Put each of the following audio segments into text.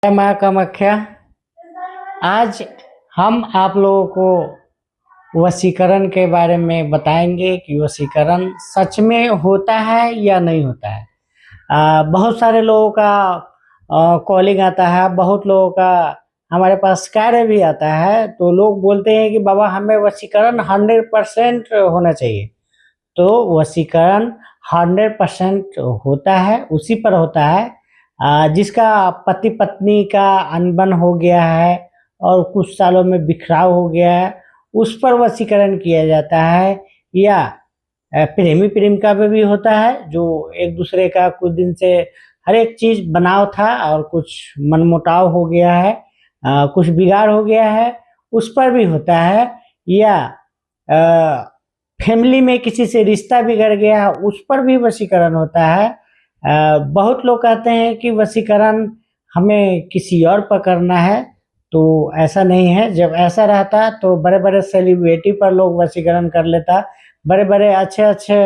जय माँ कामाख्या। आज हम आप लोगों को वशीकरण के बारे में बताएंगे कि वशीकरण सच में होता है या नहीं होता है। बहुत सारे लोगों का कॉलिंग आता है, बहुत लोगों का हमारे पास कार्य भी आता है। तो लोग बोलते हैं कि बाबा हमें वशीकरण 100% होना चाहिए। तो वशीकरण 100% होता है, उसी पर होता है जिसका पति पत्नी का अनबन हो गया है और कुछ सालों में बिखराव हो गया है, उस पर वशीकरण किया जाता है। या प्रेमी प्रेमिका पे भी होता है, जो एक दूसरे का कुछ दिन से हर एक चीज बनाव था और कुछ मनमुटाव हो गया है, कुछ बिगाड़ हो गया है, उस पर भी होता है। या फैमिली में किसी से रिश्ता बिगड़ गया, उस पर भी वशीकरण होता है। बहुत लोग कहते हैं कि वशीकरण हमें किसी और पर करना है, तो ऐसा नहीं है। जब ऐसा रहता तो बड़े बड़े सेलिब्रिटी पर लोग वशीकरण कर लेता, बड़े बड़े अच्छे अच्छे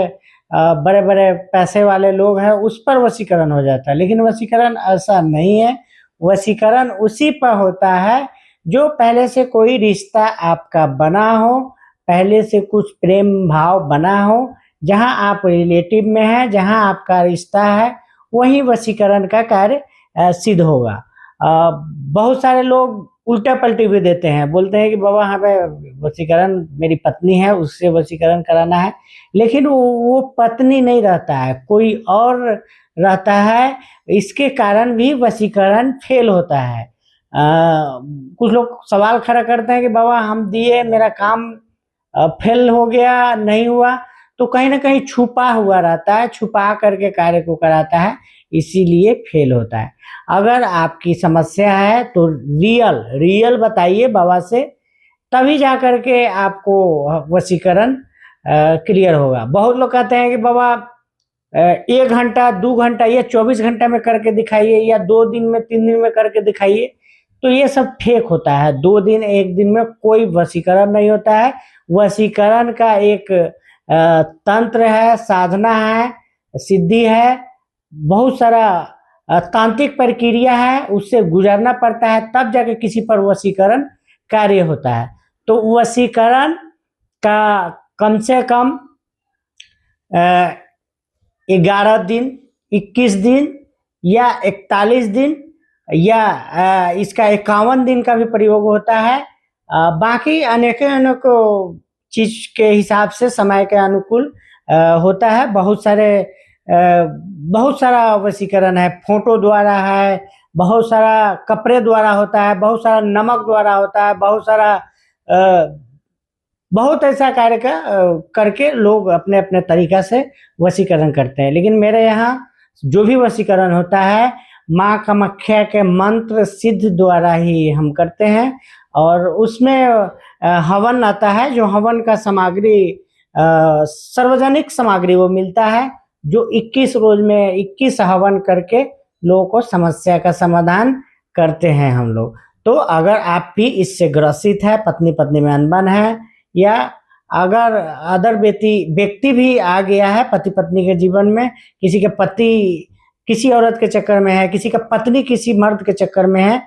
बड़े बड़े पैसे वाले लोग हैं उस पर वशीकरण हो जाता है। लेकिन वशीकरण ऐसा नहीं है। वशीकरण उसी पर होता है जो पहले से कोई रिश्ता आपका बना हो, पहले से कुछ प्रेम भाव बना हो, जहां आप रिलेटिव में हैं, जहां आपका रिश्ता है, वही वशीकरण का कार्य सिद्ध होगा। बहुत सारे लोग उल्टा पलटी भी देते हैं, बोलते हैं कि बाबा हमें वशीकरण, मेरी पत्नी है उससे वशीकरण कराना है, लेकिन वो पत्नी नहीं रहता है, कोई और रहता है। इसके कारण भी वशीकरण फेल होता है। कुछ लोग सवाल खड़ा करते हैं कि बाबा हम दिए, मेरा काम फेल हो गया, नहीं हुआ। तो कहीं ना कहीं छुपा हुआ रहता है, छुपा करके कार्य को कराता है, इसीलिए फेल होता है। अगर आपकी समस्या है तो रियल रियल बताइए बाबा से, तभी जा करके आपको वशीकरण क्लियर होगा। बहुत लोग कहते हैं कि बाबा 1 घंटा 2 घंटा या 24 घंटा में करके दिखाइए, या 2 दिन में 3 दिन में करके दिखाइए। तो ये सब फेक होता है। 2 दिन 1 दिन में कोई वशीकरण नहीं होता है। वशीकरण का एक तंत्र है, साधना है, सिद्धि है, बहुत सारा तांत्रिक प्रक्रिया है, उससे गुजरना पड़ता है, तब जाके किसी पर वशीकरण कार्य होता है। तो वशीकरण का कम से कम 11 दिन, 21 दिन या 41 दिन या इसका 51 दिन का भी प्रयोग होता है। बाकी अनेकों चीज के हिसाब से समय के अनुकूल होता है। बहुत सारा वशीकरण है, फोटो द्वारा है, बहुत सारा कपड़े द्वारा होता है, बहुत सारा नमक द्वारा होता है, बहुत ऐसा कार्य करके लोग अपने अपने तरीका से वशीकरण करते हैं। लेकिन मेरे यहाँ जो भी वशीकरण होता है माँ कामाख्या के मंत्र सिद्ध द्वारा ही हम करते हैं। और उसमें हवन आता है, जो हवन का सामग्री सार्वजनिक सामग्री वो मिलता है, जो 21 रोज में 21 हवन करके लोगों को समस्या का समाधान करते हैं हम लोग। तो अगर आप भी इससे ग्रसित है, पत्नी पत्नी में अनबन है, या अगर अदर व्यक्ति भी आ गया है पति पत्नी के जीवन में, किसी के पति किसी औरत के चक्कर में है, किसी का पत्नी किसी मर्द के चक्कर में है,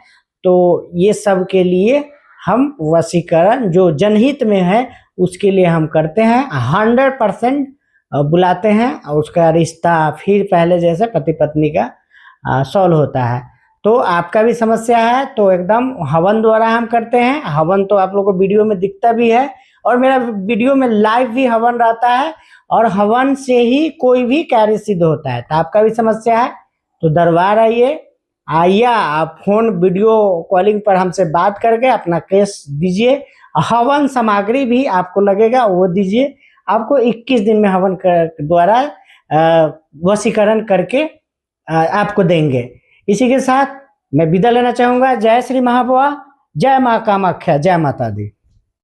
तो ये सब के लिए हम वशीकरण जो जनहित में है उसके लिए हम करते हैं। 100% बुलाते हैं और उसका रिश्ता फिर पहले जैसे पति पत्नी का सॉल्व होता है। तो आपका भी समस्या है तो एकदम हवन द्वारा हम करते हैं। हवन तो आप लोगों को वीडियो में दिखता भी है, और मेरा वीडियो में लाइव भी हवन रहता है, और हवन से ही कोई भी कार्य सिद्ध होता है। तो आपका भी समस्या है तो दरबार आइए, आप फोन वीडियो कॉलिंग पर हमसे बात करके अपना केस दीजिए। हवन सामग्री भी आपको लगेगा वो दीजिए, आपको 21 दिन में हवन द्वारा वशीकरण करके आपको देंगे। इसी के साथ मैं विदा लेना चाहूंगा। जय श्री महाबोआ, जय माँ कामाख्या, जय माता दी।